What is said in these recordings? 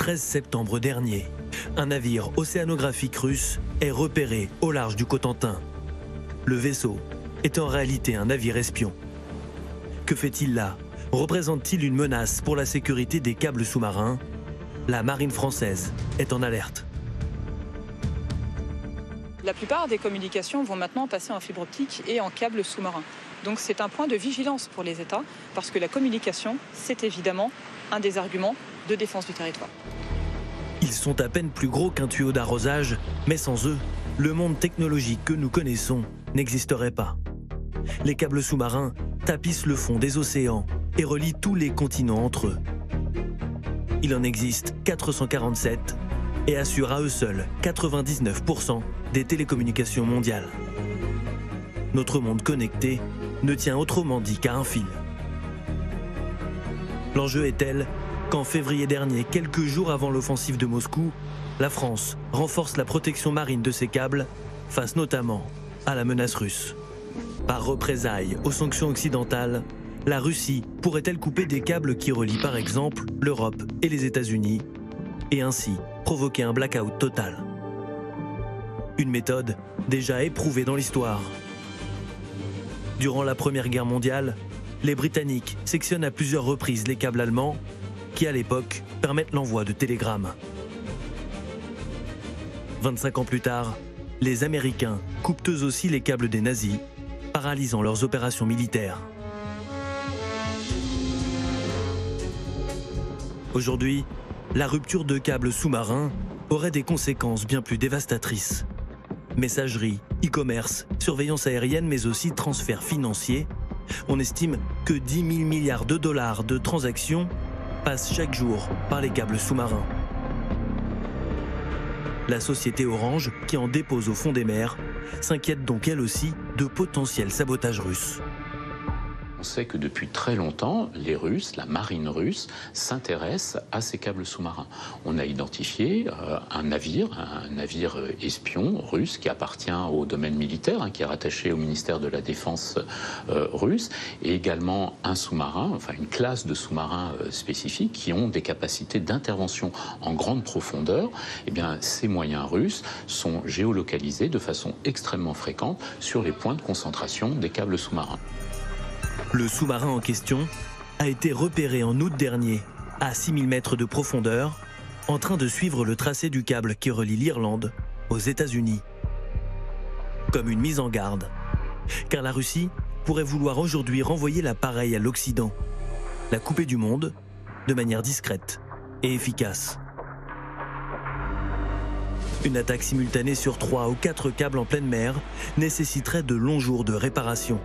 13 septembre dernier, un navire océanographique russe est repéré au large du Cotentin. Le vaisseau est en réalité un navire espion. Que fait-il là? Représente-t-il une menace pour la sécurité des câbles sous-marins? La marine française est en alerte. La plupart des communications vont maintenant passer en fibre optique et en câbles sous-marins. Donc c'est un point de vigilance pour les États, parce que la communication, c'est évidemment un des arguments de défense du territoire. Ils sont à peine plus gros qu'un tuyau d'arrosage, mais sans eux, le monde technologique que nous connaissons n'existerait pas. Les câbles sous-marins tapissent le fond des océans et relient tous les continents entre eux. Il en existe 447 et assurent à eux seuls 99% des télécommunications mondiales. Notre monde connecté ne tient autrement dit qu'à un fil. L'enjeu est tel qu'en février dernier, quelques jours avant l'offensive de Moscou, la France renforce la protection marine de ses câbles face notamment à la menace russe. Par représailles aux sanctions occidentales, la Russie pourrait-elle couper des câbles qui relient par exemple l'Europe et les États-Unis et ainsi provoquer un blackout total? Une méthode déjà éprouvée dans l'histoire. Durant la Première Guerre mondiale, les Britanniques sectionnent à plusieurs reprises les câbles allemands qui, à l'époque, permettent l'envoi de télégrammes. 25 ans plus tard, les Américains coupent eux aussi les câbles des nazis, paralysant leurs opérations militaires. Aujourd'hui, la rupture de câbles sous-marins aurait des conséquences bien plus dévastatrices. Messagerie, e-commerce, surveillance aérienne, mais aussi transferts financiers. On estime que 10 000 milliards de dollars de transactions passent chaque jour par les câbles sous-marins. La société Orange, qui en dépose au fond des mers, s'inquiète donc elle aussi de potentiels sabotages russes. On sait que depuis très longtemps, les Russes, la marine russe, s'intéressent à ces câbles sous-marins. On a identifié un navire espion russe qui appartient au domaine militaire, qui est rattaché au ministère de la Défense russe, et également un sous-marin, enfin une classe de sous-marins spécifiques qui ont des capacités d'intervention en grande profondeur. Eh bien, ces moyens russes sont géolocalisés de façon extrêmement fréquente sur les points de concentration des câbles sous-marins. Le sous-marin en question a été repéré en août dernier à 6000 mètres de profondeur, en train de suivre le tracé du câble qui relie l'Irlande aux États-Unis. Comme une mise en garde, car la Russie pourrait vouloir aujourd'hui renvoyer l'appareil à l'Occident, la couper du monde de manière discrète et efficace. Une attaque simultanée sur 3 ou 4 câbles en pleine mer nécessiterait de longs jours de réparation.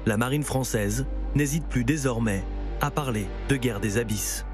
La marine française n'hésite plus désormais à parler de guerre des abysses.